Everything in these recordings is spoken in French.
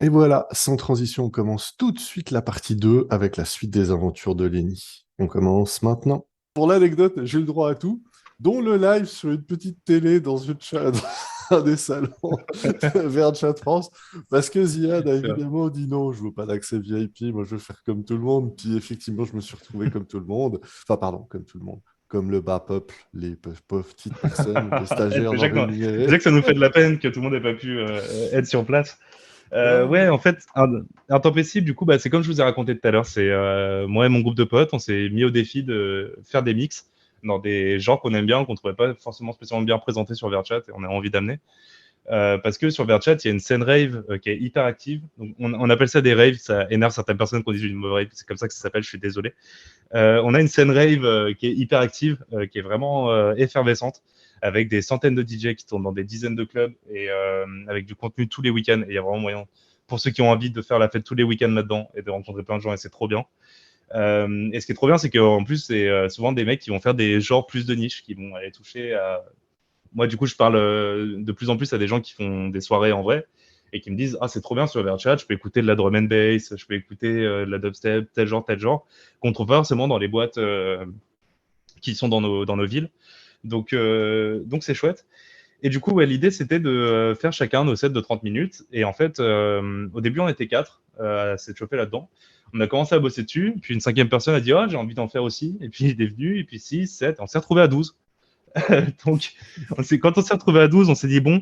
Et voilà, sans transition, on commence tout de suite la partie 2 avec la suite des aventures de Lenny. On commence maintenant. Pour l'anecdote, j'ai le droit à tout, dont le live sur une petite télé dans dans un des salons vers Chat France, parce que Ziad a C'est vrai. évidemment dit non, je veux pas d'accès VIP, moi je veux faire comme tout le monde. Puis effectivement, je me suis retrouvé comme tout le monde. Enfin, pardon, comme tout le monde. Comme le bas peuple, les petites personnes, les stagiaires non Déjà rémunérés. que ça nous fait de la peine que tout le monde n'ait pas pu être sur place. Ouais, Non. en fait, un temps possible, du coup, bah, c'est comme je vous ai raconté tout à l'heure. C'est moi et mon groupe de potes, on s'est mis au défi de faire des mix dans des genres qu'on aime bien, qu'on ne trouvait pas forcément spécialement bien présentés sur Verchat et on a envie d'amener. Parce que sur Verchat, il y a une scène rave qui est hyper active. Donc, on appelle ça des raves, ça énerve certaines personnes qu'on dit une rave, c'est comme ça que ça s'appelle, je suis désolé. On a une scène rave qui est hyper active, qui est vraiment effervescente, avec des centaines de DJ qui tournent dans des dizaines de clubs et avec du contenu tous les week-ends. Et il y a vraiment moyen pour ceux qui ont envie de faire la fête tous les week-ends là-dedans et de rencontrer plein de gens et c'est trop bien. Et ce qui est trop bien, c'est qu'en plus, c'est souvent des mecs qui vont faire des genres plus de niche, qui vont aller toucher à. Moi, du coup, je parle de plus en plus à des gens qui font des soirées en vrai et qui me disent ah c'est trop bien sur Verchat, je peux écouter de la drum and bass, je peux écouter de la dubstep, tel genre, qu'on trouve pas forcément dans les boîtes qui sont dans nos villes. Donc c'est chouette. Et du coup, ouais, l'idée, c'était de faire chacun nos sets de 30 minutes. Et en fait, au début, on était quatre à s'être chauffé là-dedans. On a commencé à bosser dessus. Puis une cinquième personne a dit, oh, j'ai envie d'en faire aussi. Et puis il est venu. Et puis 6, 7. On s'est retrouvé à 12. Donc, quand on s'est retrouvé à 12, on s'est dit, bon,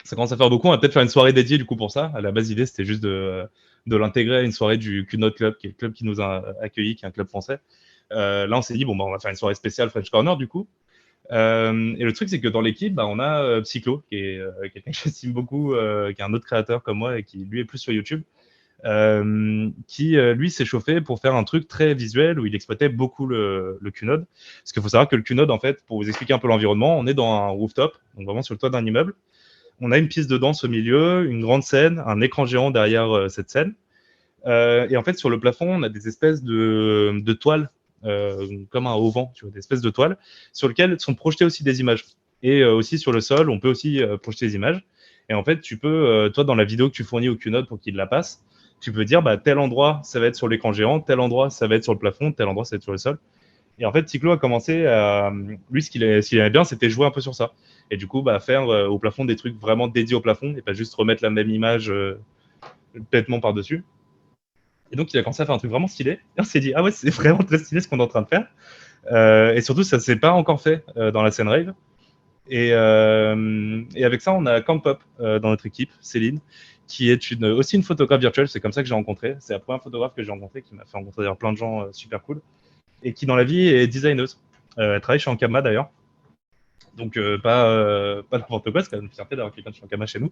ça commence à faire beaucoup. On va peut-être faire une soirée dédiée du coup pour ça. À la base, l'idée, c'était juste de l'intégrer à une soirée du Cunot Club, qui est le club qui nous a accueillis, qui est un club français. Là, on s'est dit, bon, bah, on va faire une soirée spéciale French Corner du coup. Et le truc, c'est que dans l'équipe, bah, on a Psychlo, qui est quelqu'un que j'estime beaucoup, qui est un autre créateur comme moi et qui lui est plus sur YouTube, qui lui s'est chauffé pour faire un truc très visuel où il exploitait beaucoup le QNOD. Parce qu'il faut savoir que le QNOD, en fait, pour vous expliquer un peu l'environnement, on est dans un rooftop, donc vraiment sur le toit d'un immeuble. On a une piste de danse au milieu, une grande scène, un écran géant derrière cette scène. Et en fait, sur le plafond, on a des espèces de toiles, comme un auvent, tu vois, des espèces de toiles, sur lesquelles sont projetées aussi des images. Et aussi sur le sol, on peut aussi projeter des images. Et en fait, tu peux, toi, dans la vidéo que tu fournis au QNOD pour qu'il la passe, tu peux dire, bah, tel endroit, ça va être sur l'écran géant, tel endroit, ça va être sur le plafond, tel endroit, ça va être sur le sol. Et en fait, Cyclo a commencé à. Lui, ce qu'il aimait bien, c'était jouer un peu sur ça. Et du coup, bah, faire au plafond des trucs vraiment dédiés au plafond et pas juste remettre la même image bêtement par-dessus. Et donc, il a commencé à faire un truc vraiment stylé. Et on s'est dit, ah ouais, c'est vraiment très stylé ce qu'on est en train de faire. Et surtout, ça s'est pas encore fait dans la scène rave. Et avec ça, on a Camp Pop dans notre équipe, Céline, qui est aussi une photographe virtuelle. C'est comme ça que j'ai rencontré. C'est la première photographe que j'ai rencontrée, qui m'a fait rencontrer d'ailleurs plein de gens super cool. Et qui, dans la vie, est designeuse. Elle travaille chez Ankama d'ailleurs. Donc, pas n'importe quoi, c'est quand même une fierté d'avoir quelqu'un de chez Ankama chez nous.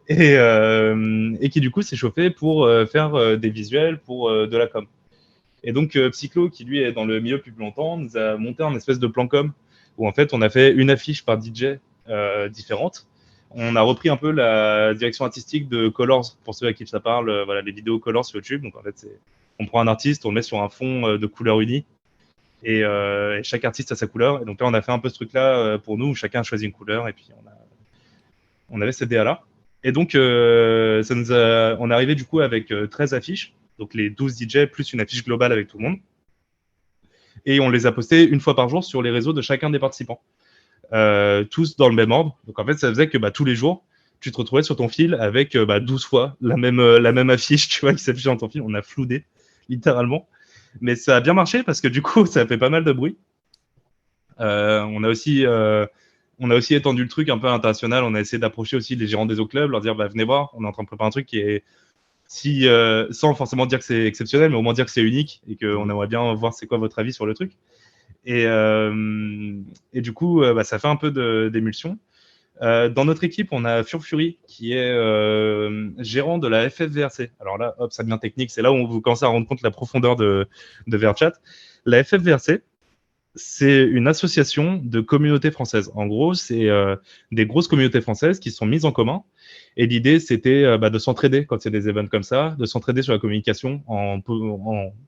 Et qui, du coup, s'est chauffé pour faire des visuels pour de la com. Et donc, Psychlo, qui lui est dans le milieu depuis plus longtemps, nous a monté un espèce de plan com où en fait, on a fait une affiche par DJ différente. On a repris un peu la direction artistique de Colors, pour ceux à qui ça parle, voilà, les vidéos Colors sur YouTube. Donc, en fait, on prend un artiste, on le met sur un fond de couleur unie et chaque artiste a sa couleur. Et donc là, on a fait un peu ce truc-là pour nous, où chacun a choisi une couleur et puis on avait cette DA-là. Et donc, on est arrivé du coup avec 13 affiches, donc les 12 DJ plus une affiche globale avec tout le monde et on les a postés une fois par jour sur les réseaux de chacun des participants, tous dans le même ordre. Donc en fait, ça faisait que tous les jours, tu te retrouvais sur ton fil avec 12 fois la même affiche, tu vois, qui s'affichait dans ton fil. On a floudé, littéralement. Mais ça a bien marché parce que du coup, ça a fait pas mal de bruit. Euh, on, a aussi, euh, on a aussi étendu le truc un peu international. On a essayé d'approcher aussi les gérants des autres clubs, leur dire bah, venez voir, on est en train de préparer un truc qui est sans forcément dire que c'est exceptionnel, mais au moins dire que c'est unique et qu'on aimerait bien voir c'est quoi votre avis sur le truc. Et, euh, et du coup, ça fait un peu d'émulsion. Dans notre équipe, on a Furfury qui est gérant de la FFVRC. Alors là, hop, ça devient technique. C'est là où vous commencez à rendre compte de la profondeur de VRChat. La FFVRC, c'est une association de communautés françaises. En gros, c'est des grosses communautés françaises qui sont mises en commun. Et l'idée, c'était de s'entraider quand il y a des événements comme ça, de s'entraider sur la communication en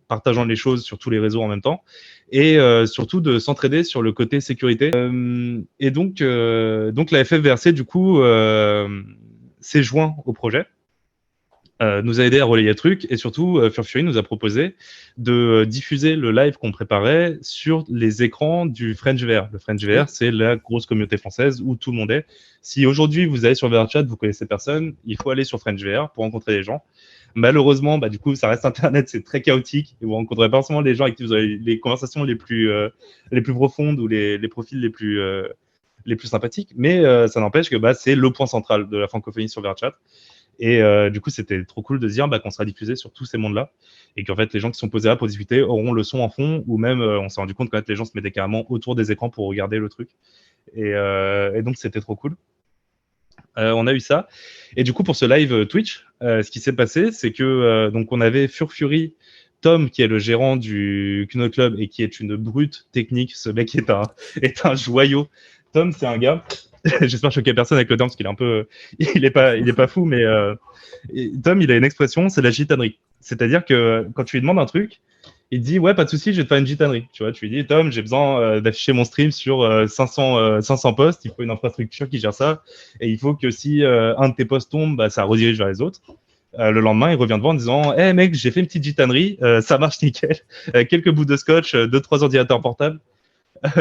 partageant les choses sur tous les réseaux en même temps, et surtout de s'entraider sur le côté sécurité. Donc la FFVRC, du coup, s'est joint au projet. nous a aidé à relayer le truc et surtout Furfury nous a proposé de diffuser le live qu'on préparait sur les écrans du French VR. Le French VR, c'est la grosse communauté française où tout le monde est. Si aujourd'hui vous allez sur VRChat, vous connaissez personne, il faut aller sur French VR pour rencontrer les gens. Malheureusement, du coup, ça reste Internet, c'est très chaotique et vous rencontrez pas forcément les gens avec qui vous avez les conversations les plus profondes ou les profils les plus sympathiques. Mais ça n'empêche que c'est le point central de la francophonie sur VRChat. Et du coup, c'était trop cool de se dire qu'on sera diffusé sur tous ces mondes-là et qu'en fait, les gens qui sont posés là pour discuter auront le son en fond ou même, on s'est rendu compte que les gens se mettaient carrément autour des écrans pour regarder le truc. Et donc, c'était trop cool. On a eu ça. Et du coup, pour ce live Twitch, ce qui s'est passé, c'est que donc on avait Furfury, Tom, qui est le gérant du Kuno Club et qui est une brute technique. Ce mec est un joyau. Tom, c'est un gars. J'espère choquer personne avec le terme parce qu'il est un peu, il est pas fou, mais Tom, il a une expression, c'est la gitanerie. C'est-à-dire que quand tu lui demandes un truc, il te dit ouais, pas de souci, je vais te faire une gitanerie. Tu vois, tu lui dis Tom, j'ai besoin d'afficher mon stream sur 500 posts, il faut une infrastructure qui gère ça, et il faut que si un de tes posts tombe, ça redirige vers les autres. Le lendemain, il revient te voir en disant hey mec, j'ai fait une petite gitanerie, ça marche nickel, quelques bouts de scotch, 2-3 ordinateurs portables.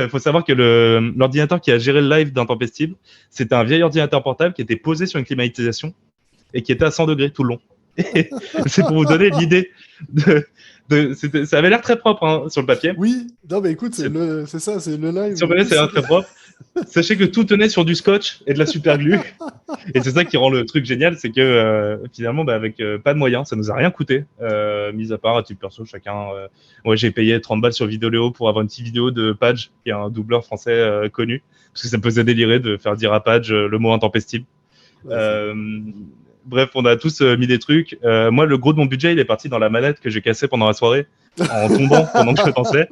Faut savoir que l'ordinateur qui a géré le live d'Intempestible, c'était un vieil ordinateur portable qui était posé sur une climatisation et qui était à 100 degrés tout le long. Et c'est pour vous donner l'idée ça avait l'air très propre sur le papier. Oui, non mais écoute, c'est ça, c'est le live. Sur le papier, c'est l'air très propre. Sachez que tout tenait sur du scotch et de la super glue. Et c'est ça qui rend le truc génial, c'est que finalement, avec pas de moyens, ça nous a rien coûté, mis à part à titre perso, chacun. Moi, j'ai payé 30 balles sur Vidéoléo pour avoir une petite vidéo de Page, qui est un doubleur français connu, parce que ça me faisait délirer de faire dire à Page le mot intempestible. Bref, on a tous mis des trucs. Moi, le gros de mon budget, il est parti dans la manette que j'ai cassée pendant la soirée, en tombant pendant que je dansais,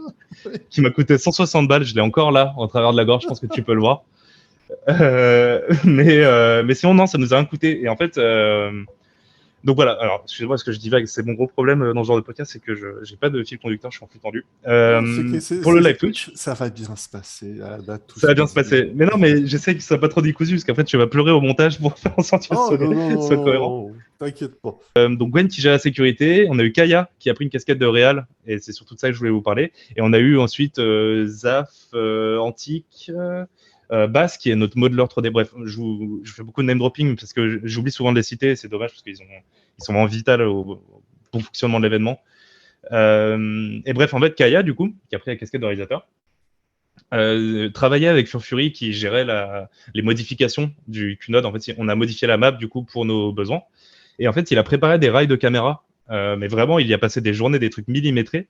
qui m'a coûté 160 balles. Je l'ai encore là, en travers de la gorge, je pense que tu peux le voir. Mais sinon, non, ça nous a rien coûté. Et en fait, donc voilà, alors excusez-moi parce que je divague, c'est mon gros problème dans ce genre de podcast, c'est que je n'ai pas de fil conducteur, je suis en flux tendu. Pour le live Twitch, ça va bien se passer. Ça va bien se passer. Mais non, mais j'essaie que ça soit pas trop décousu, parce qu'en fait, tu vas pleurer au montage pour faire en sorte que ce soit cohérent. T'inquiète pas. Donc Gwen qui gère la sécurité, on a eu Kaya qui a pris une casquette de Réal, et c'est surtout de ça que je voulais vous parler. Et on a eu ensuite Zaf, Antique, Bass qui est notre modeler 3D. Bref, je fais beaucoup de name dropping parce que j'oublie souvent de les citer, c'est dommage parce qu'ils sont vraiment vitaux au bon fonctionnement de l'événement. Et bref, en fait, Kaya, du coup, qui a pris la casquette de réalisateur, travaillait avec Furfury qui gérait les modifications du QNOD. En fait, on a modifié la map du coup pour nos besoins. Et en fait, il a préparé des rails de caméra, mais vraiment, il y a passé des journées, des trucs millimétrés.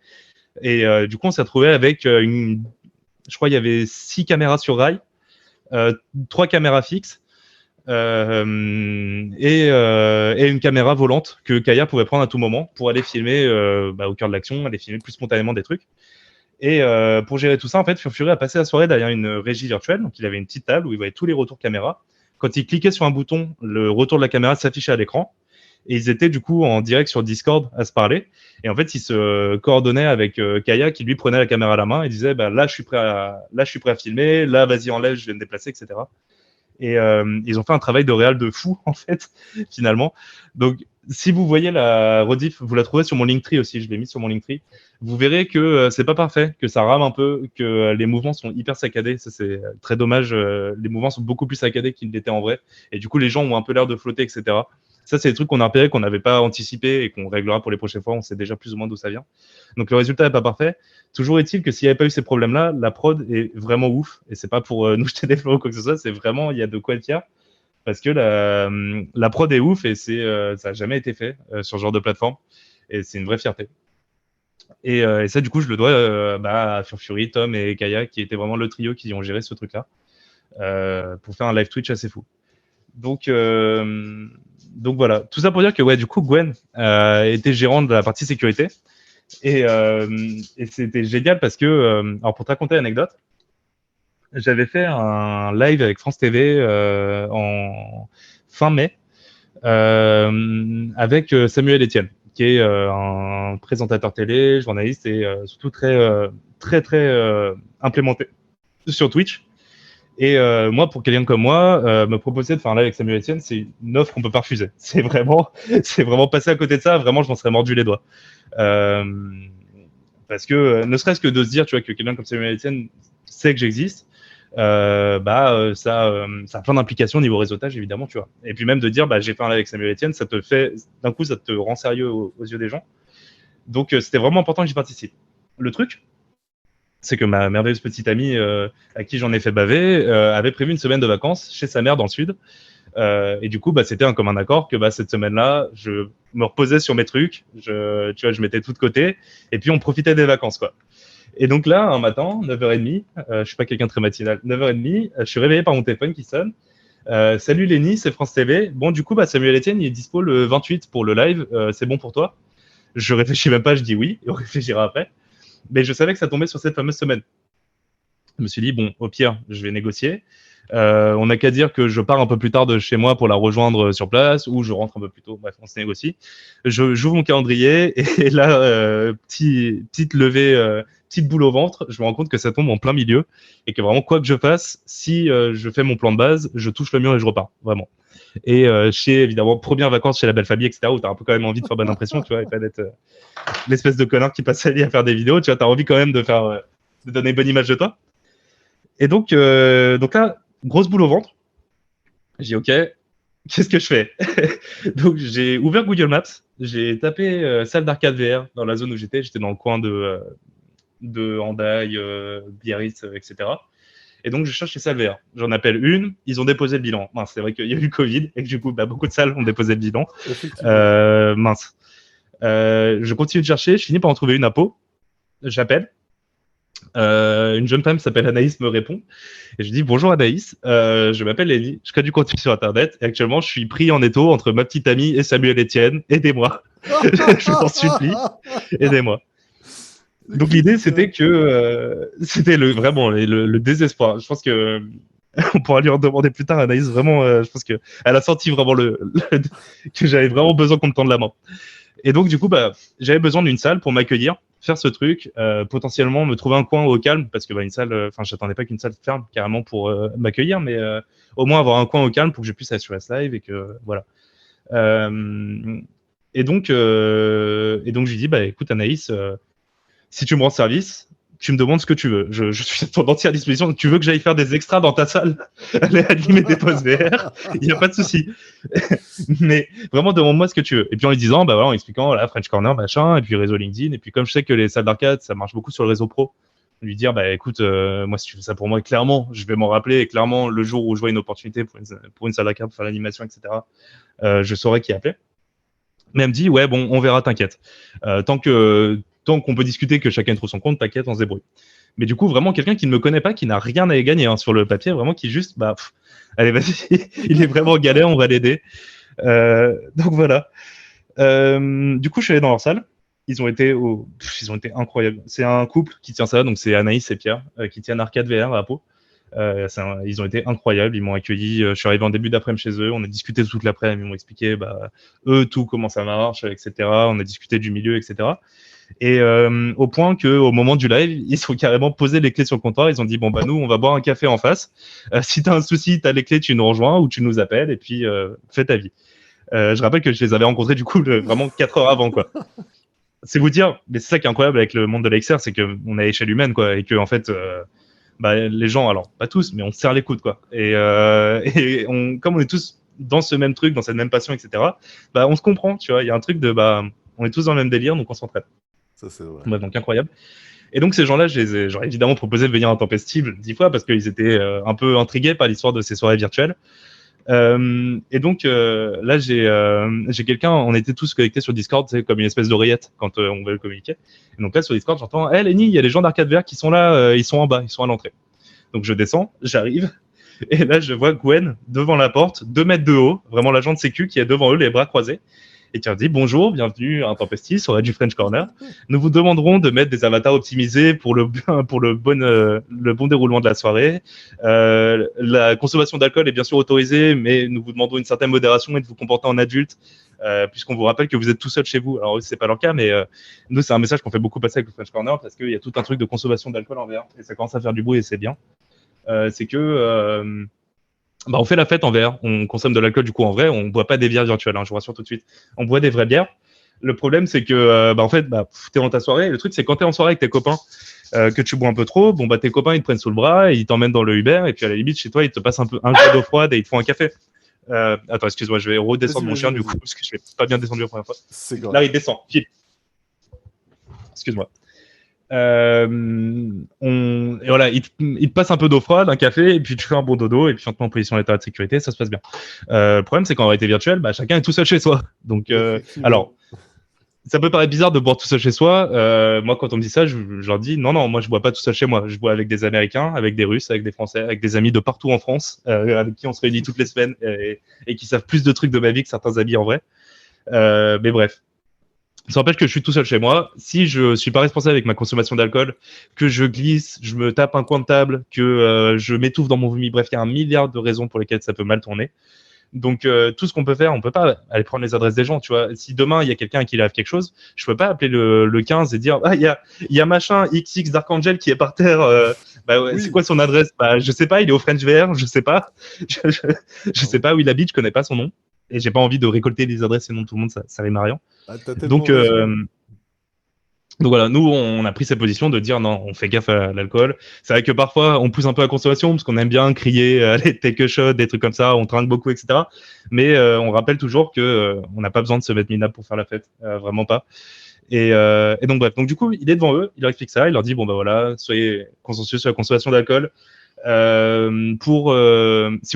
Et du coup, on s'est retrouvé avec je crois, il y avait 6 caméras sur rail, 3 caméras fixes et une caméra volante que Kaya pouvait prendre à tout moment pour aller filmer au cœur de l'action, aller filmer plus spontanément des trucs. Et pour gérer tout ça, en fait, Furfury a passé la soirée derrière une régie virtuelle. Donc, il avait une petite table où il voyait tous les retours caméra. Quand il cliquait sur un bouton, le retour de la caméra s'affichait à l'écran. Et ils étaient du coup en direct sur Discord à se parler. Et en fait, ils se coordonnaient avec Kaya qui lui prenait la caméra à la main et disait là, je suis prêt à filmer. Là, vas-y, enlève, je vais me déplacer, etc. Et ils ont fait un travail de réal de fou, en fait, finalement. Donc, si vous voyez la rediff, vous la trouvez sur mon Linktree aussi, je l'ai mis sur mon Linktree. Vous verrez que c'est pas parfait, que ça rame un peu, que les mouvements sont hyper saccadés. Ça, c'est très dommage. Les mouvements sont beaucoup plus saccadés qu'ils ne l'étaient en vrai. Et du coup, les gens ont un peu l'air de flotter, etc. Ça, c'est des trucs qu'on a repérés, qu'on n'avait pas anticipé et qu'on réglera pour les prochaines fois. On sait déjà plus ou moins d'où ça vient. Donc, le résultat n'est pas parfait. Toujours est-il que s'il n'y avait pas eu ces problèmes-là, la prod est vraiment ouf. Et c'est pas pour nous jeter des fleurs ou quoi que ce soit. C'est vraiment, il y a de quoi être fier. Parce que la prod est ouf et ça n'a jamais été fait sur ce genre de plateforme. Et c'est une vraie fierté. Et ça, du coup, je le dois à Furfury, Tom et Kaya, qui étaient vraiment le trio qui ont géré ce truc-là pour faire un live Twitch assez fou. Donc voilà. Tout ça pour dire que, du coup, Gwen était gérante de la partie sécurité. Et c'était génial parce que, alors pour te raconter l'anecdote, j'avais fait un live avec France TV en fin mai avec Samuel Etienne, qui est un présentateur télé, journaliste et surtout très implémenté sur Twitch. Et moi, pour quelqu'un comme moi, me proposer de faire un live avec Samuel Etienne, c'est une offre qu'on peut pas refuser. C'est vraiment passer à côté de ça. Vraiment, je m'en serais mordu les doigts. Euh, Parce que, ne serait-ce que de se dire, tu vois, que quelqu'un comme Samuel Etienne sait que j'existe, ça a plein d'implications au niveau réseautage, évidemment, tu vois. Et puis même de dire, bah, j'ai fait un live avec Samuel Etienne, d'un coup, ça te rend sérieux aux yeux des gens. Donc, c'était vraiment important que j'y participe. Le truc, c'est que ma merveilleuse petite amie, à qui j'en ai fait baver, avait prévu une semaine de vacances chez sa mère dans le sud. Et du coup, bah, c'était un commun accord que bah, cette semaine-là, je me reposais sur mes trucs, tu vois, je mettais tout de côté, et puis on profitait des vacances, quoi. Et donc là, un matin, 9h30, je suis pas quelqu'un de très matinal, 9h30, je suis réveillé par mon téléphone qui sonne. Salut Lenny, c'est France TV. Bon, du coup, bah, Samuel Etienne, il est dispo le 28 pour le live. C'est bon pour toi? Je réfléchis même pas, je dis oui, et on réfléchira après. Mais je savais que ça tombait sur cette fameuse semaine. Je me suis dit, bon, au pire, je vais négocier. On n'a qu'à dire que je pars un peu plus tard de chez moi pour la rejoindre sur place ou je rentre un peu plus tôt. Bref, on se négocie. J'ouvre mon calendrier et là, petite levée, petite boule au ventre, je me rends compte que ça tombe en plein milieu et que vraiment, quoi que je fasse, si je fais mon plan de base, je touche le mur et je repars. Vraiment. Et chez, évidemment, première vacances chez la belle famille, etc., où tu as un peu quand même envie de faire bonne impression, tu vois, et pas d'être l'espèce de connard qui passe sa vie à faire des vidéos, tu vois, tu as envie quand même de donner une bonne image de toi. Et donc là, grosse boule au ventre. J'ai dit, OK, qu'est-ce que je fais? Donc, j'ai ouvert Google Maps. J'ai tapé salle d'arcade VR dans la zone où j'étais. J'étais dans le coin de Hendaye, Biarritz, etc. Et donc, je cherche les salles VR. J'en appelle une. Ils ont déposé le bilan. Mince, c'est vrai qu'il y a eu le Covid et que du coup, bah, beaucoup de salles ont déposé le bilan. Effectivement. Mince. Je continue de chercher. Je finis par en trouver une à Pau. J'appelle. Une jeune femme s'appelle Anaïs me répond et je dis bonjour Anaïs, je m'appelle Ellie, je crée du contenu sur internet et actuellement je suis pris en étau entre ma petite amie et Samuel Etienne, aidez-moi. Je vous en supplie, aidez-moi. Donc l'idée c'était que c'était vraiment le désespoir. Je pense que on pourra lui en demander plus tard. Anaïs vraiment, je pense que elle a senti vraiment que j'avais vraiment besoin qu'on me tende la main. Et donc, du coup, bah, j'avais besoin d'une salle pour m'accueillir, faire ce truc, potentiellement me trouver un coin au calme, parce que bah, une salle, enfin, j'attendais pas qu'une salle ferme carrément pour m'accueillir, mais au moins avoir un coin au calme pour que je puisse assurer ce live et que voilà. Euh, et donc, je lui dis, bah, écoute, Anaïs, si tu me rends service, tu me demandes ce que tu veux. Je suis à ton entière disposition. Tu veux que j'aille faire des extras dans ta salle, aller animer des posts VR, il n'y a pas de souci. Mais vraiment, demande-moi ce que tu veux. Et puis en lui disant, bah voilà, en expliquant la French Corner, machin, et puis réseau LinkedIn. Et puis comme je sais que les salles d'arcade, ça marche beaucoup sur le réseau pro, lui dire, bah écoute, moi, si tu fais ça pour moi, clairement, je vais m'en rappeler. Et clairement, le jour où je vois une opportunité pour une salle d'arcade, pour faire l'animation, etc., je saurais qui appeler. Mais elle me dit, ouais, bon, on verra, t'inquiète. Tant qu'on peut discuter, que chacun trouve son compte, t'inquiète, on se débrouille. Mais du coup, vraiment, quelqu'un qui ne me connaît pas, qui n'a rien à y gagner hein, sur le papier, vraiment, qui juste, bah, allez, vas-y, il est vraiment galère, on va l'aider. Donc voilà. Du coup, je suis allé dans leur salle. Ils ont été incroyables. C'est un couple qui tient ça, donc c'est Anaïs et Pierre, qui tiennent Arcade VR à Pau. Ils ont été incroyables, ils m'ont accueilli. Je suis arrivé en début d'après-midi chez eux, on a discuté toute l'après-midi, ils m'ont expliqué bah, eux tout comment ça marche, etc. On a discuté du milieu, etc. Et au point que au moment du live, ils ont carrément posé les clés sur le comptoir. Ils ont dit bon bah nous on va boire un café en face. Si t'as un souci, t'as les clés, tu nous rejoins ou tu nous appelles et puis fais ta vie. Je rappelle que je les avais rencontrés du coup vraiment 4 heures avant quoi. C'est vous dire, mais c'est ça qui est incroyable avec le monde de l'XR, c'est qu'on est à échelle humaine quoi et que en fait bah, les gens, alors pas tous, mais on se serre les coudes quoi. Et comme on est tous dans ce même truc, dans cette même passion, etc. Bah on se comprend, tu vois. Il y a un truc de bah on est tous dans le même délire, donc on s'entraide. Ça, c'est vrai. Ouais, donc incroyable. Et donc ces gens-là, j'aurais évidemment proposé de venir intempestible 10 fois parce qu'ils étaient un peu intrigués par l'histoire de ces soirées virtuelles. Et donc là, j'ai quelqu'un, on était tous connectés sur Discord, c'est comme une espèce d'oreillette quand on veut communiquer. Et donc là, sur Discord, j'entends hey, Lenny, il y a les gens d'Arcade VR qui sont là, ils sont en bas, ils sont à l'entrée. Donc je descends, j'arrive, et là, je vois Gwen devant la porte, 2 mètres de haut, vraiment l'agent de sécu qui est devant eux, les bras croisés. Et qui leur dit bonjour, bienvenue à Intempestive sur du French Corner. Nous vous demanderons de mettre des avatars optimisés pour le bon déroulement de la soirée. La consommation d'alcool est bien sûr autorisée, mais nous vous demandons une certaine modération et de vous comporter en adulte, puisqu'on vous rappelle que vous êtes tout seul chez vous. Alors c'est pas leur cas, mais nous c'est un message qu'on fait beaucoup passer avec le French Corner parce qu'il y a tout un truc de consommation d'alcool en VR et ça commence à faire du bruit et c'est bien. C'est que on fait la fête en VR, on consomme de l'alcool du coup en vrai, on boit pas des bières virtuelles, je vous rassure tout de suite. On boit des vraies bières. Le problème, c'est que t'es dans ta soirée. Et le truc, c'est quand t'es en soirée avec tes copains, que tu bois un peu trop, tes copains ils te prennent sous le bras, et ils t'emmènent dans le Uber, et puis à la limite chez toi ils te passent un jeu d'eau froide et ils te font un café. Attends, excuse-moi, je vais redescendre mon chien du coup parce que je l'ai pas bien descendu la première fois. C'est grave. Là, il descend. File. Excuse-moi. Et voilà, il te passe un peu d'eau froide, un café, et puis tu fais un bon dodo, et puis on te met en position d'état de sécurité, ça se passe bien. Le problème, c'est qu'en réalité virtuelle, chacun est tout seul chez soi. Donc, alors, ça peut paraître bizarre de boire tout seul chez soi. Moi, quand on me dit ça, je leur dis non, moi, je bois pas tout seul chez moi. Je bois avec des Américains, avec des Russes, avec des Français, avec des amis de partout en France, avec qui on se réunit toutes les semaines et qui savent plus de trucs de ma vie que certains amis en vrai. Mais bref. Ça n'empêche que je suis tout seul chez moi. Si je suis pas responsable avec ma consommation d'alcool, que je glisse, je me tape un coin de table, que je m'étouffe dans mon vomi, bref, il y a un milliard de raisons pour lesquelles ça peut mal tourner. Donc tout ce qu'on peut faire, on peut pas aller prendre les adresses des gens, tu vois. Si demain il y a quelqu'un à qui il arrive quelque chose, je peux pas appeler le 15 et dire il y a machin XX d'Archangel qui est par terre. Oui. C'est quoi son adresse? Je sais pas, il est au French VR, je sais pas, je sais pas où il habite, je connais pas son nom et j'ai pas envie de récolter les adresses et noms de tout le monde, ça rime à rien. Donc voilà, nous, on a pris cette position de dire non, on fait gaffe à l'alcool. C'est vrai que parfois, on pousse un peu la consommation parce qu'on aime bien crier les take a shot, des trucs comme ça, on trinque beaucoup, etc. Mais on rappelle toujours que on n'a pas besoin de se mettre minable pour faire la fête, vraiment pas. Et donc bref, donc du coup, il est devant eux, il leur explique ça, il leur dit bon voilà, soyez consciencieux sur la consommation d'alcool. Si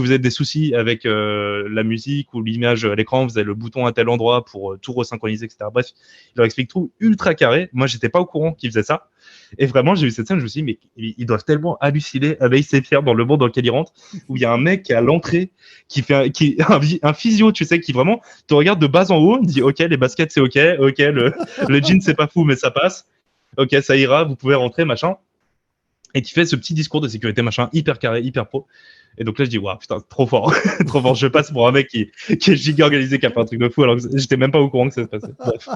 vous avez des soucis avec la musique ou l'image à l'écran, vous avez le bouton à tel endroit pour tout resynchroniser, etc. Bref, il leur explique tout ultra carré. Moi, j'étais pas au courant qu'ils faisaient ça. Et vraiment, j'ai eu cette scène, je me suis dit, mais ils doivent tellement halluciner avec ces fiers dans le monde dans lequel ils rentrent, où il y a un mec qui est à l'entrée, un physio, tu sais, qui vraiment te regarde de bas en haut, dit, OK, les baskets, c'est OK, le jean, c'est pas fou, mais ça passe. OK, ça ira, vous pouvez rentrer, machin. Et qui fait ce petit discours de sécurité machin hyper carré, hyper pro. Et donc là, je dis, waouh, putain, trop fort, trop fort. Je passe pour un mec qui est giga organisé, qui a fait un truc de fou, alors que j'étais même pas au courant que ça se passait. Bref.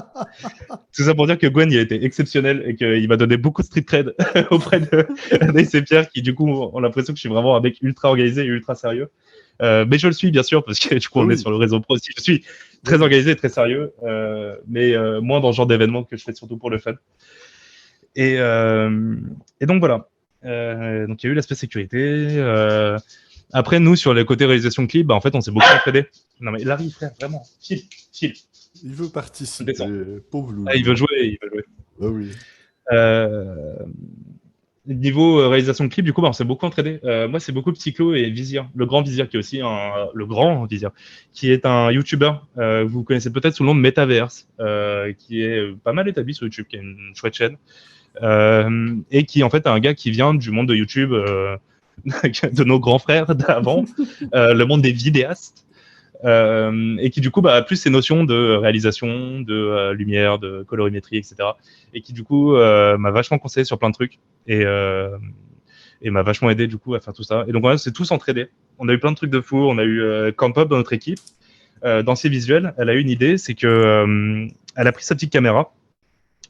Tout ça pour dire que Gwen, il a été exceptionnel et qu'il m'a donné beaucoup de street cred auprès d'Anaïs et Pierre, qui du coup ont l'impression que je suis vraiment un mec ultra organisé et ultra sérieux. Mais je le suis, bien sûr, parce que du coup, on est sur le réseau pro aussi. Je suis très organisé et très sérieux, mais moins dans ce genre d'événement que je fais surtout pour le fun. Et donc voilà. Donc il y a eu l'aspect sécurité. Après, nous, sur le côté réalisation de clip, en fait, on s'est beaucoup entraîné. Non, mais Larry, frère, vraiment, file. Il veut participer, pauvre loulou. Il veut jouer. Ah oui. Niveau réalisation de clip, du coup, on s'est beaucoup entraîné. Moi, c'est beaucoup Psycho et Vizir, le grand Vizir, qui est aussi le grand Vizir, qui est un YouTuber. Vous connaissez peut-être sous le nom de Metaverse, qui est pas mal établi sur YouTube, qui est une chouette chaîne. Et qui en fait est un gars qui vient du monde de YouTube, de nos grands frères d'avant, le monde des vidéastes, et qui du coup a plus ces notions de réalisation, de lumière, de colorimétrie, etc. Et qui du coup m'a vachement conseillé sur plein de trucs et m'a vachement aidé du coup à faire tout ça. Et donc on s'est tous entraînés. On a eu plein de trucs de fou. On a eu Camp Up dans notre équipe. Dans ses visuels, elle a eu une idée, c'est que elle a pris sa petite caméra.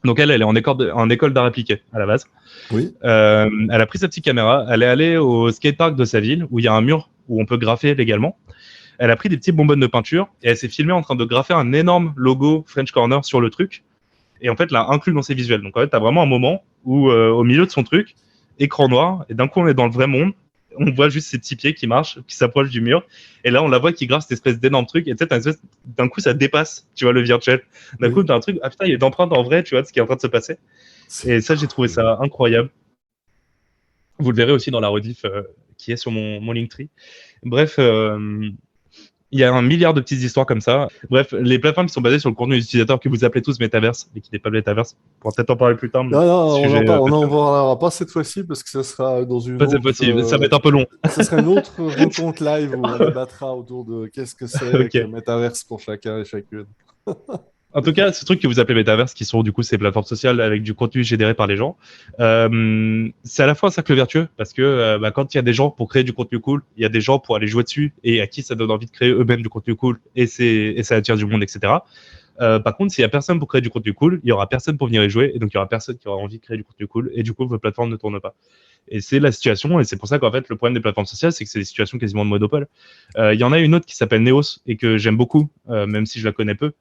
Donc elle est en école d'art appliqué à la base. Oui. Elle a pris sa petite caméra, elle est allée au skatepark de sa ville où il y a un mur où on peut graffer légalement. Elle a pris des petits bonbonnes de peinture et elle s'est filmée en train de graffer un énorme logo French Corner sur le truc. Et en fait, l'a inclus dans ses visuels. Donc en fait, t'as vraiment un moment où au milieu de son truc, écran noir, et d'un coup on est dans le vrai monde. On voit juste ses petits pieds qui marchent, qui s'approchent du mur. Et là, on la voit qui grave cette espèce d'énorme truc. Et tu sais, d'un coup, ça dépasse, tu vois, le virtuel. D'un coup, t'as un truc, ah putain, il y a d'empreintes en vrai, tu vois, de ce qui est en train de se passer. Et ça, j'ai trouvé ça incroyable. Vous le verrez aussi dans la rediff qui est sur mon Linktree. Bref, il y a un milliard de petites histoires comme ça. Bref, les plateformes qui sont basées sur le contenu des utilisateurs que vous appelez tous Metaverse, mais qui n'est pas Metaverse, on pourra peut-être en parler plus tard. Non, on n'en parlera pas cette fois-ci parce que ça sera dans une pas autre... cette fois-ci, ça va être un peu long. Ce sera une autre rencontre live où on débattra autour de qu'est-ce que c'est que le Metaverse pour chacun et chacune. En tout cas, ce truc que vous appelez Metaverse, qui sont du coup ces plateformes sociales avec du contenu généré par les gens, c'est à la fois un cercle vertueux parce que quand il y a des gens pour créer du contenu cool, il y a des gens pour aller jouer dessus et à qui ça donne envie de créer eux-mêmes du contenu cool et ça attire du monde, etc. Par contre, s'il y a personne pour créer du contenu cool, il y aura personne pour venir y jouer, et donc il y aura personne qui aura envie de créer du contenu cool, et du coup, votre plateforme ne tourne pas. Et c'est la situation, et c'est pour ça qu'en fait, le problème des plateformes sociales, c'est que c'est des situations quasiment de monopole. Il y en a une autre qui s'appelle Neos, et que j'aime beaucoup, même si je la connais peu,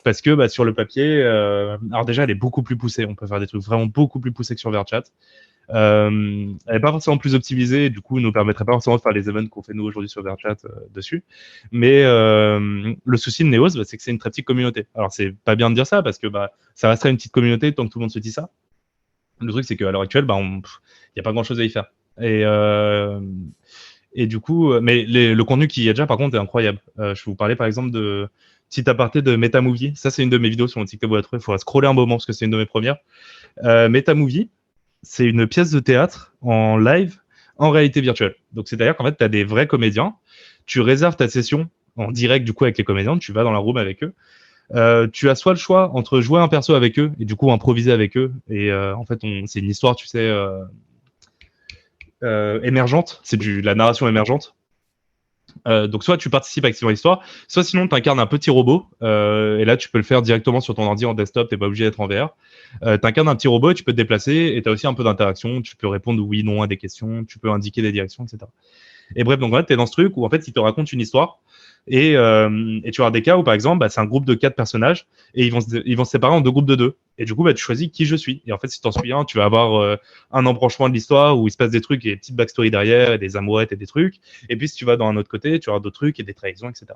parce que sur le papier, alors déjà, elle est beaucoup plus poussée. On peut faire des trucs vraiment beaucoup plus poussés que sur VRChat. Elle n'est pas forcément plus optimisée, et du coup, nous permettrait pas forcément de faire les events qu'on fait nous aujourd'hui sur VRChat dessus. Mais le souci de Neos, c'est que c'est une très petite communauté. Alors, c'est pas bien de dire ça, parce que ça resterait une petite communauté tant que tout le monde se dit ça. Le truc, c'est qu'à l'heure actuelle, il n'y a pas grand-chose à y faire. Et du coup, mais le contenu qu'il y a déjà, par contre, est incroyable. Je vais vous parler, par exemple, de petit aparté de Metamovie. Ça, c'est une de mes vidéos sur mon TikTok, vous la trouvez. Il faudra scroller un moment, parce que c'est une de mes premières. Metamovie, c'est une pièce de théâtre en live, en réalité virtuelle. Donc, c'est-à-dire qu'en fait, tu as des vrais comédiens. Tu réserves ta session en direct, du coup, avec les comédiens. Tu vas dans la room avec eux. Tu as soit le choix entre jouer un perso avec eux et du coup improviser avec eux. Et en fait, c'est une histoire, tu sais, émergente. C'est de la narration émergente. Donc soit tu participes activement à l'histoire, soit sinon tu incarnes un petit robot, et là tu peux le faire directement sur ton ordi en desktop, t'es pas obligé d'être en VR. Tu incarnes un petit robot et tu peux te déplacer, et tu as aussi un peu d'interaction, tu peux répondre oui, non à des questions, tu peux indiquer des directions, etc. Et bref, donc en fait, tu es dans ce truc où en fait, il te raconte une histoire, et tu auras des cas où par exemple, c'est un groupe de 4 personnages, et ils vont se séparer en 2 groupes de 2. Et du coup, tu choisis qui je suis. Et en fait, si t'en suis un, tu vas avoir un embranchement de l'histoire où il se passe des trucs et des petites backstories derrière, et des amourettes et des trucs. Et puis, si tu vas dans un autre côté, tu auras d'autres trucs et des trahisons, etc.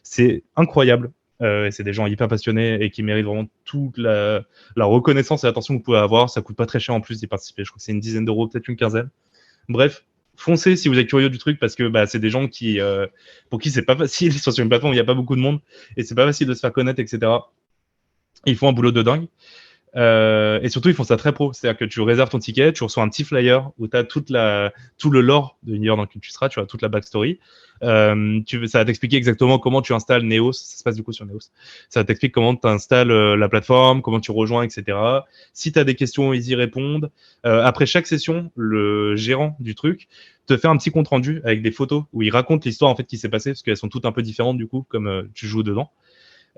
C'est incroyable. Et c'est des gens hyper passionnés et qui méritent vraiment toute la reconnaissance et l'attention que vous pouvez avoir. Ça coûte pas très cher en plus d'y participer. Je crois que c'est une dizaine d'euros, peut-être une quinzaine. Bref, foncez si vous êtes curieux du truc, parce que c'est des gens qui, pour qui c'est pas facile. Sur une plateforme où il n'y a pas beaucoup de monde et c'est pas facile de se faire connaître, etc. Ils font un boulot de dingue. Et surtout, ils font ça très pro. C'est-à-dire que tu réserves ton ticket, tu reçois un petit flyer où tu as tout le lore de l'univers dans lequel tu seras, tu as toute la backstory. Ça va t'expliquer exactement comment tu installes Neos. Ça se passe du coup sur Neos. Ça t'explique comment tu installes la plateforme, comment tu rejoins, etc. Si tu as des questions, ils y répondent. Après chaque session, le gérant du truc te fait un petit compte rendu avec des photos où il raconte l'histoire en fait qui s'est passée, parce qu'elles sont toutes un peu différentes du coup, comme tu joues dedans.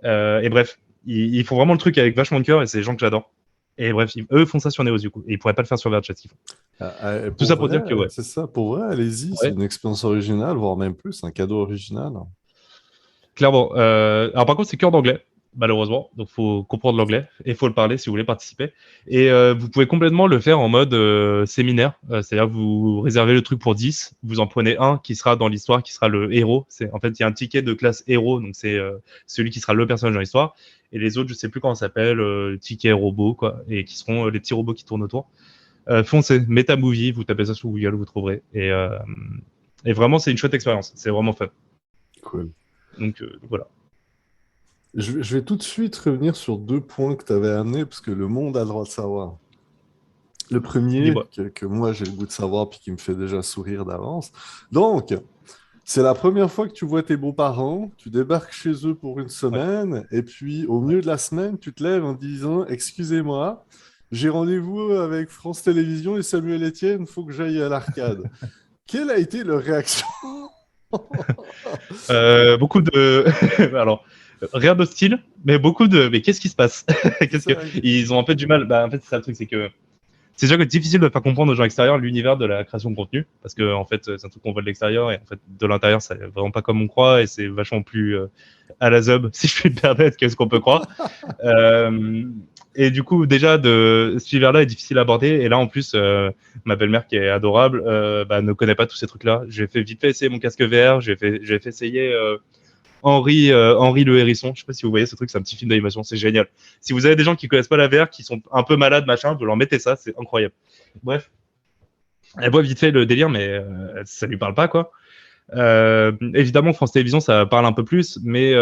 Et bref, ils font vraiment le truc avec vachement de cœur, et c'est des gens que j'adore. Et bref, eux font ça sur Neos du coup, et ils pourraient pas le faire sur VRChat, ce qu'ils font. Tout ça pour dire que ouais. C'est ça, pour vrai, allez-y, c'est une expérience originale, voire même plus, un cadeau original. Clairement. Alors par contre, c'est cœur d'anglais, malheureusement. Donc faut comprendre l'anglais et faut le parler si vous voulez participer. Et vous pouvez complètement le faire en mode séminaire. C'est-à-dire que vous réservez le truc pour 10, vous en prenez un qui sera dans l'histoire, qui sera le héros. En fait, il y a un ticket de classe héros, donc c'est celui qui sera le personnage dans l'histoire. Et les autres, je sais plus comment ça s'appelle, ticket robot, quoi, et qui seront les petits robots qui tournent autour. Foncez, Metamovie, vous tapez ça sur Google, vous trouverez. Et vraiment, c'est une chouette expérience. C'est vraiment fun. Cool. Donc voilà. Je vais tout de suite revenir sur 2 points que tu avais amenés, parce que le monde a le droit de savoir. Le premier, que moi j'ai le goût de savoir, puis qui me fait déjà sourire d'avance. Donc, c'est la première fois que tu vois tes beaux-parents, tu débarques chez eux pour une semaine, et puis au milieu de la semaine, tu te lèves en disant « Excusez-moi, j'ai rendez-vous avec France Télévisions et Samuel Etienne, il faut que j'aille à l'arcade. » Quelle a été leur réaction? Beaucoup de... Alors, rien d'hostile, mais beaucoup de... Mais qu'est-ce qui se passe? Ils ont un peu du mal. En fait, c'est ça le truc, c'est que c'est sûr que c'est difficile de faire comprendre aux gens extérieurs l'univers de la création de contenu, parce que en fait, c'est un truc qu'on voit de l'extérieur, et en fait, de l'intérieur, c'est vraiment pas comme on croit, et c'est vachement plus à la zob, si je puis me permettre, que ce qu'on peut croire. Et du coup, déjà, cet univers-là est difficile à aborder, et là, en plus, ma belle-mère, qui est adorable, ne connaît pas tous ces trucs-là. J'ai fait vite fait essayer mon casque VR, j'ai fait essayer Henri le hérisson. Je sais pas si vous voyez ce truc, c'est un petit film d'animation, c'est génial. Si vous avez des gens qui connaissent pas la VR, qui sont un peu malades, machin, vous leur mettez ça, c'est incroyable. Bref, elle voit vite fait le délire, mais ça lui parle pas, quoi. Évidemment, France Télévisions, ça parle un peu plus, mais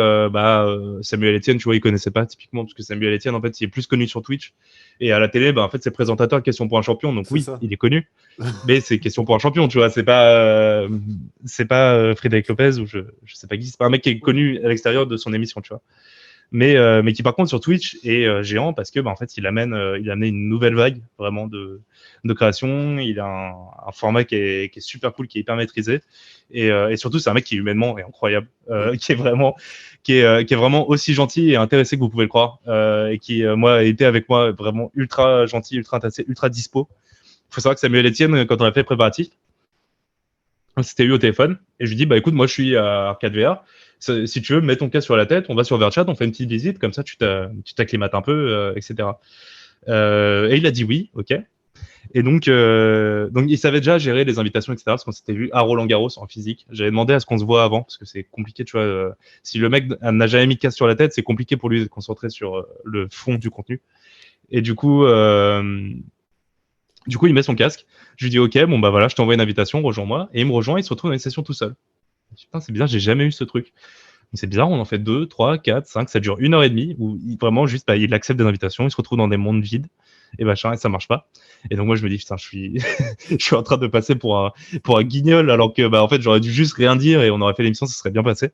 Samuel Etienne, tu vois, il connaissait pas typiquement, parce que Samuel Etienne, en fait, il est plus connu sur Twitch, et à la télé, en fait, c'est présentateur de Questions pour un champion, donc oui, il est connu, mais c'est Questions pour un champion, tu vois, c'est pas Frédéric Lopez, ou je sais pas qui, c'est pas un mec qui est connu à l'extérieur de son émission, tu vois. mais qui par contre sur Twitch est géant parce que en fait il a amené une nouvelle vague vraiment de création. Il a un format qui est super cool, qui est hyper maîtrisé, et surtout c'est un mec qui humainement est incroyable, qui est vraiment aussi gentil et intéressé que vous pouvez le croire, et qui moi a été avec moi vraiment ultra gentil, ultra intéressé, ultra dispo. Il faut savoir que Samuel Etienne, quand on a fait le préparatif, on s'était eu au téléphone et je lui dis bah écoute, moi je suis à Arcade VR, si tu veux mets ton casque sur la tête, on va sur VRChat, on fait une petite visite, comme ça tu t'acclimates un peu, etc. Et il a dit oui, ok. Et donc il savait déjà gérer les invitations, etc. Parce qu'on s'était vu à Roland-Garros en physique. J'avais demandé à ce qu'on se voit avant parce que c'est compliqué, tu vois. Si le mec n'a jamais mis de casque sur la tête, c'est compliqué pour lui de se concentrer sur le fond du contenu. Et du coup, il met son casque. Je lui dis ok, bon bah voilà, je t'envoie une invitation, rejoins-moi. Et il me rejoint, il se retrouve dans une session tout seul. Je dis, putain, c'est bizarre, j'ai jamais eu ce truc. C'est bizarre, on en fait 2, 3, 4, 5, ça dure 1h30 où vraiment juste il accepte des invitations, il se retrouve dans des mondes vides et machin, et ça marche pas. Et donc moi je me dis putain, je suis en train de passer pour un guignol, alors que en fait j'aurais dû juste rien dire et on aurait fait l'émission, ça serait bien passé.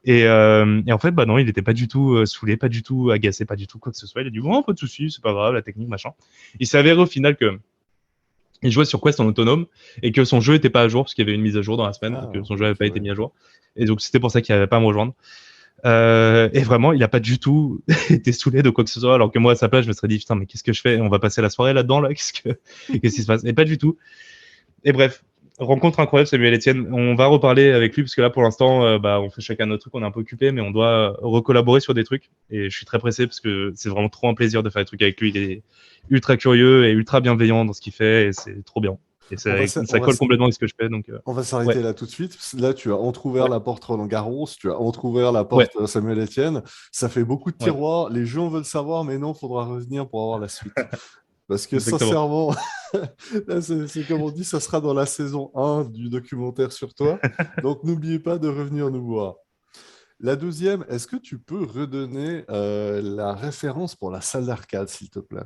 Et en fait non, il était pas du tout saoulé, pas du tout agacé, pas du tout quoi que ce soit. Il a dit bon, pas de soucis, c'est pas grave, la technique machin. Il s'est avéré au final que il jouait sur Quest en autonome et que son jeu était pas à jour parce qu'il y avait une mise à jour dans la semaine, et que son jeu n'avait pas été mis à jour. Et donc c'était pour ça qu'il n'avait pas à me rejoindre. Et vraiment, il n'a pas du tout été saoulé de quoi que ce soit, alors que moi à sa place, je me serais dit putain, mais qu'est-ce que je fais? On va passer la soirée là-dedans là, qu'est-ce qui se passe? Et pas du tout. Et bref, rencontre incroyable, Samuel Etienne. On va reparler avec lui parce que là pour l'instant, on fait chacun notre truc, on est un peu occupé, mais on doit recollaborer sur des trucs. Et je suis très pressé parce que c'est vraiment trop un plaisir de faire des trucs avec lui. Il est ultra curieux et ultra bienveillant dans ce qu'il fait, et c'est trop bien. Et ça colle complètement avec ce que je fais. Donc, on va s'arrêter là tout de suite. Là, tu as entrouvert la porte Roland-Garros, tu as entrouvert la porte Samuel Etienne. Ça fait beaucoup de tiroirs. Les gens veulent savoir, mais non, il faudra revenir pour avoir la suite. Parce que sincèrement, là, c'est comme on dit, ça sera dans la saison 1 du documentaire sur toi. Donc, n'oubliez pas de revenir nous voir. La deuxième, est-ce que tu peux redonner la référence pour la salle d'arcade, s'il te plaît?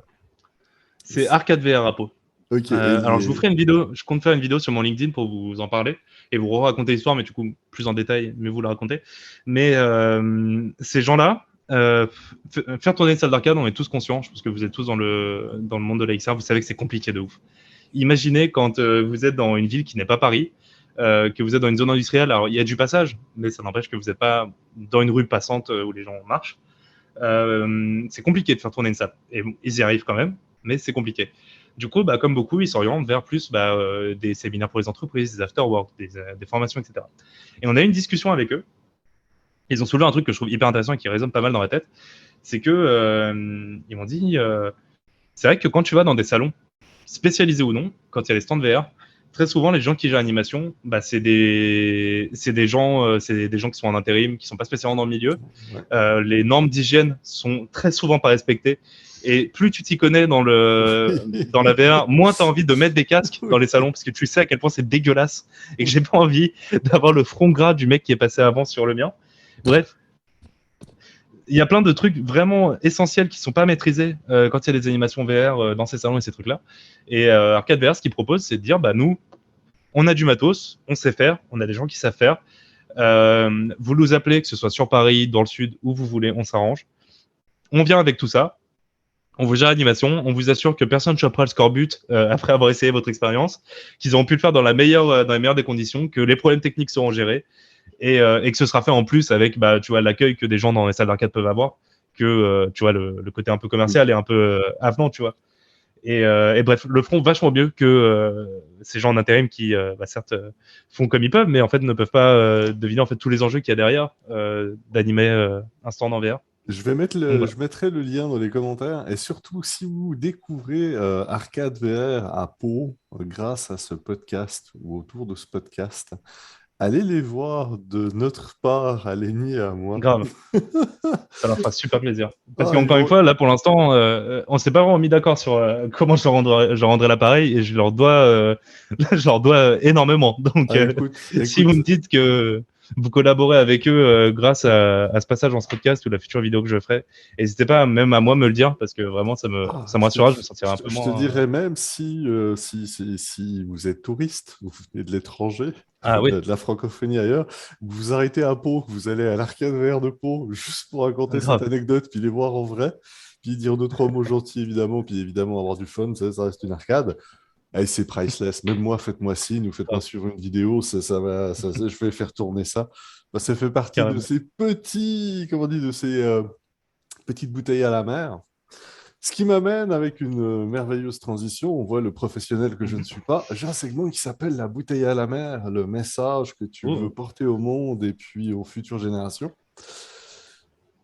C'est Arcade VR à Pau. Okay, alors, je vous ferai une vidéo. Je compte faire une vidéo sur mon LinkedIn pour vous en parler et vous raconter l'histoire, mais du coup, plus en détail, mieux vous la raconter. Mais ces gens-là, faire tourner une salle d'arcade, on est tous conscients. Je pense que vous êtes tous dans le monde de la XR. Vous savez que c'est compliqué de ouf. Imaginez quand vous êtes dans une ville qui n'est pas Paris, que vous êtes dans une zone industrielle. Alors, il y a du passage, mais ça n'empêche que vous n'êtes pas dans une rue passante où les gens marchent. C'est compliqué de faire tourner une salle. Et ils y arrivent quand même, mais c'est compliqué. Du coup, comme beaucoup, ils s'orientent vers plus des séminaires pour les entreprises, des after-work, des formations, etc. Et on a eu une discussion avec eux. Ils ont soulevé un truc que je trouve hyper intéressant et qui résonne pas mal dans la tête. C'est que ils m'ont dit, c'est vrai que quand tu vas dans des salons, spécialisés ou non, quand il y a des stands VR, très souvent, les gens qui gèrent l'animation, c'est des gens qui sont en intérim, qui sont pas spécialement dans le milieu. Ouais. Les normes d'hygiène sont très souvent pas respectées. Et plus tu t'y connais dans la VR, moins tu as envie de mettre des casques dans les salons parce que tu sais à quel point c'est dégueulasse et que j'ai pas envie d'avoir le front gras du mec qui est passé avant sur le mien. Bref, il y a plein de trucs vraiment essentiels qui sont pas maîtrisés quand il y a des animations VR dans ces salons et ces trucs-là. Et Arcade VR, ce qu'ils proposent, c'est de dire, nous, on a du matos, on sait faire, on a des gens qui savent faire. Vous nous appelez, que ce soit sur Paris, dans le sud, où vous voulez, on s'arrange. On vient avec tout ça. On vous gère l'animation, on vous assure que personne ne chopera le score but après avoir essayé votre expérience, qu'ils auront pu le faire dans les meilleures des conditions, que les problèmes techniques seront gérés et que ce sera fait en plus avec tu vois, l'accueil que des gens dans les salles d'arcade peuvent avoir, que tu vois, le côté un peu commercial et un peu avenant, tu vois. Et bref, le feront vachement mieux que ces gens en intérim qui, certes, font comme ils peuvent, mais en fait ne peuvent pas deviner en fait tous les enjeux qu'il y a derrière d'animer un stand en VR. Je mettrai le lien dans les commentaires. Et surtout, si vous découvrez Arcade VR à Pau grâce à ce podcast ou autour de ce podcast, allez les voir de notre part, à Lenny et à moi. Grave. Ça leur fera super plaisir. Parce qu'encore une fois, là, pour l'instant, on s'est pas vraiment mis d'accord sur comment je rendrai l'appareil et je leur dois énormément. Donc, écoute, si vous me dites que vous collaborez avec eux grâce à ce passage dans ce podcast ou la future vidéo que je ferai. N'hésitez pas même à moi me le dire parce que vraiment ça me rassurera, je me sentirai un peu je te moins. dirais même si vous êtes touriste, vous venez de l'étranger, Ah oui, de la francophonie ailleurs, vous arrêtez à Pau, vous allez à l'Arcade VR de Pau juste pour raconter cette grave. anecdote, puis les voir en vrai, puis dire deux, trois mots gentils évidemment, puis évidemment avoir du fun, ça reste une arcade. Et c'est priceless. Même moi, faites-moi signe ou faites-moi Grave, suivre une vidéo, je vais faire tourner ça. Ça fait partie de carrément. ces petits, comment on dit, de ces petites bouteilles à la mer. Ce qui m'amène avec une merveilleuse transition, on voit le professionnel que je ne Mhm. suis pas. J'ai un segment qui s'appelle la bouteille à la mer, le message que tu veux Oh. porter au monde et puis aux futures générations.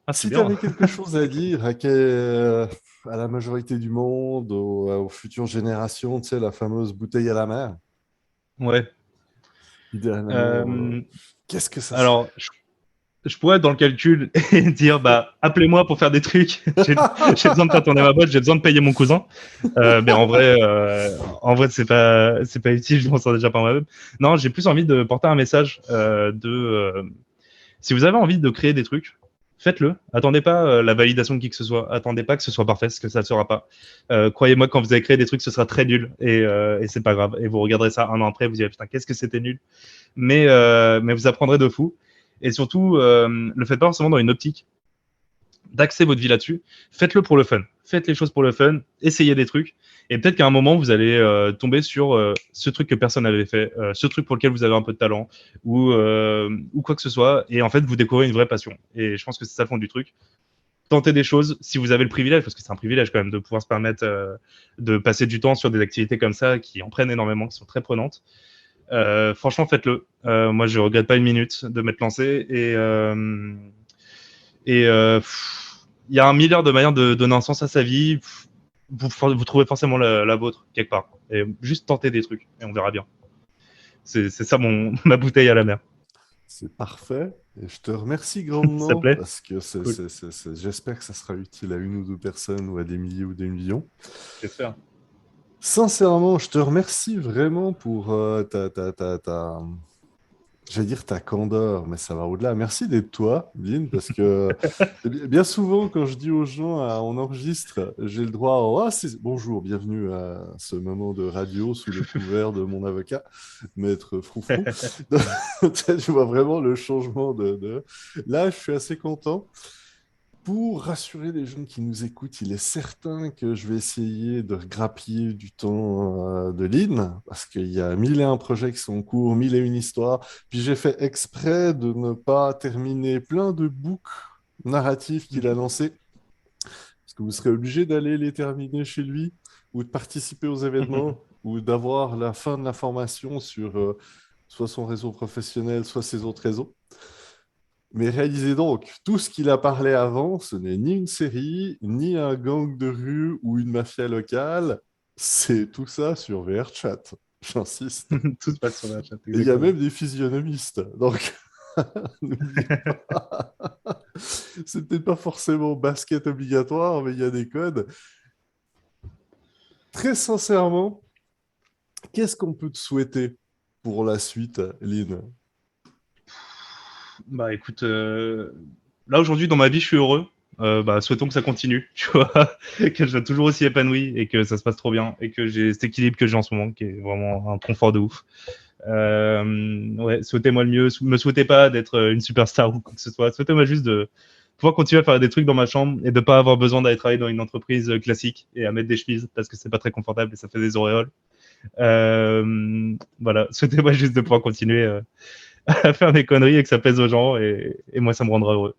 Ah, c'est Si tu bien. avais quelque chose à dire à la majorité du monde, aux futures générations, tu sais, la fameuse bouteille à la mer, Ouais. idéalement, Euh, qu'est-ce que ça serait? alors, je pourrais être dans le calcul et dire bah appelez-moi pour faire des trucs. J'ai besoin de faire tourner ma boîte, j'ai besoin de payer mon cousin. Mais en vrai c'est pas utile, je m'en sors déjà par moi-même. Non, j'ai plus envie de porter un message si vous avez envie de créer des trucs, faites-le. Attendez pas la validation de qui que ce soit. Attendez pas que ce soit parfait, parce que ça ne sera pas. Croyez-moi, quand vous allez créer des trucs, ce sera très nul et c'est pas grave. Et vous regarderez ça un an après, vous direz putain, qu'est-ce que c'était nul. Mais vous apprendrez de fou. Et surtout, le faites pas forcément dans une optique d'axer votre vie là-dessus. Faites-le pour le fun. Faites les choses pour le fun. Essayez des trucs. Et peut-être qu'à un moment, vous allez tomber sur ce truc que personne n'avait fait, ce truc pour lequel vous avez un peu de talent ou quoi que ce soit. Et en fait, vous découvrez une vraie passion. Et je pense que c'est ça le fond du truc. Tentez des choses si vous avez le privilège, parce que c'est un privilège quand même de pouvoir se permettre de passer du temps sur des activités comme ça qui en prennent énormément, qui sont très prenantes. Franchement, faites-le. Moi, je regrette pas une minute de m'être lancé et il y a un milliard de manières de donner un sens à sa vie. Vous trouvez forcément la vôtre quelque part. Et juste tenter des trucs et on verra bien. C'est ça ma bouteille à la mer. C'est parfait. Et je te remercie Ça grandement plaît? parce que Cool. j'espère que ça sera utile à une ou deux personnes ou à des milliers ou des millions. J'espère. Sincèrement, je te remercie vraiment pour j'allais dire ta candeur, mais ça va au-delà. Merci d'être toi, Lynn, parce que bien souvent, quand je dis aux gens, on enregistre, j'ai le droit à bonjour, bienvenue à ce moment de radio sous le couvert de mon avocat, Maître Froufrou. Tu vois vraiment le changement Là, je suis assez content. Pour rassurer les gens qui nous écoutent, il est certain que je vais essayer de grappiller du temps de Lynn, parce qu'il y a mille et un projets qui sont en cours, mille et une histoires. Puis j'ai fait exprès de ne pas terminer plein de boucles narratives qu'il a lancées, parce que vous serez obligé d'aller les terminer chez lui, ou de participer aux événements, ou d'avoir la fin de l'information sur soit son réseau professionnel, soit ses autres réseaux. Mais réalisez donc, tout ce qu'il a parlé avant, ce n'est ni une série, ni un gang de rue ou une mafia locale. C'est tout ça sur VRChat. J'insiste. Tout se passe sur la chat, Et il y a exactement. même des physionomistes. Donc, n'oubliez pas. C'est peut-être pas forcément basket obligatoire, mais il y a des codes. Très sincèrement, qu'est-ce qu'on peut te souhaiter pour la suite, Lynn? Bah écoute, là aujourd'hui dans ma vie, je suis heureux. Bah, souhaitons que ça continue, tu vois, que je sois toujours aussi épanoui et que ça se passe trop bien et que j'ai cet équilibre que j'ai en ce moment, qui est vraiment un confort de ouf. Ouais, souhaitez-moi le mieux. Me souhaitez pas d'être une superstar ou quoi que ce soit. Souhaitez-moi juste de pouvoir continuer à faire des trucs dans ma chambre et de pas avoir besoin d'aller travailler dans une entreprise classique et à mettre des chemises parce que c'est pas très confortable et ça fait des auréoles. Voilà, souhaitez-moi juste de pouvoir continuer à faire des conneries et que ça plaise aux gens et moi ça me rendra heureux.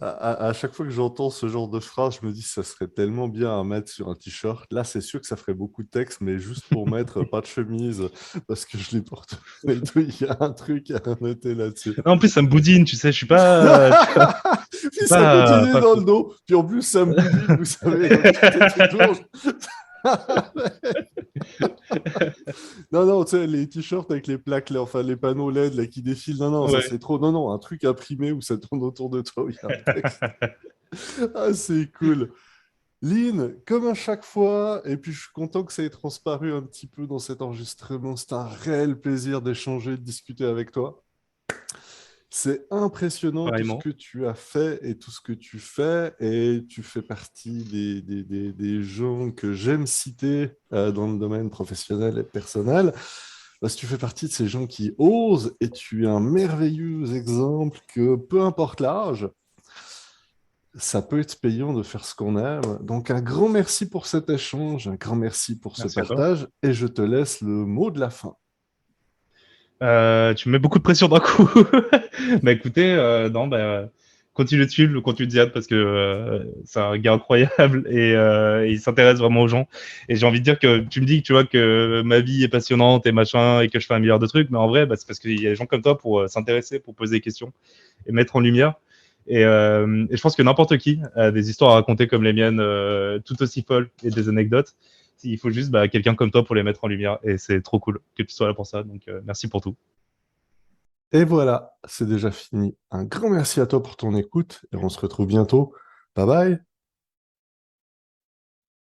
À chaque fois que j'entends ce genre de phrase, je me dis que ça serait tellement bien à mettre sur un t-shirt. Là, c'est sûr que ça ferait beaucoup de texte, mais juste pour mettre pas de chemise, parce que je les porte. Et tout, il y a un truc à noter là-dessus. En plus ça me boudine, tu sais, je suis Puis ça continue pas dans fou. le dos. Puis en plus, ça me boudine, vous savez, donc tout est tout lourd. Non, non, tu sais, les t-shirts avec les plaques, là, enfin les panneaux LED là, qui défilent. Non, non, ça Ouais. c'est trop. Non, non, un truc imprimé où ça tourne autour de toi, où il y a un texte. Ah, c'est cool. Lynn, comme à chaque fois, et puis je suis content que ça ait transparu un petit peu dans cet enregistrement, c'est un réel plaisir d'échanger, de discuter avec toi. C'est impressionnant tout ce pareillement. que tu as fait et tout ce que tu fais, et tu fais partie des gens que j'aime citer dans le domaine professionnel et personnel, parce que tu fais partie de ces gens qui osent, et tu es un merveilleux exemple que peu importe l'âge, ça peut être payant de faire ce qu'on aime. Donc un grand merci pour cet échange, un grand merci pour ce Merci à toi. partage, et je te laisse le mot de la fin. Tu me mets beaucoup de pression d'un coup. Bah écoutez, non, bah, continue de suivre le contenu de Ziad parce que c'est un gars incroyable et il s'intéresse vraiment aux gens. Et j'ai envie de dire que tu me dis que tu vois que ma vie est passionnante et machin et que je fais un milliard de trucs, mais en vrai, bah, c'est parce qu'il y a des gens comme toi pour s'intéresser, pour poser des questions et mettre en lumière. Et je pense que n'importe qui a des histoires à raconter comme les miennes, tout aussi folles et des anecdotes. Il faut juste bah, quelqu'un comme toi pour les mettre en lumière. Et c'est trop cool que tu sois là pour ça. Donc, merci pour tout. Et voilà, c'est déjà fini. Un grand merci à toi pour ton écoute, et on se retrouve bientôt. Bye bye.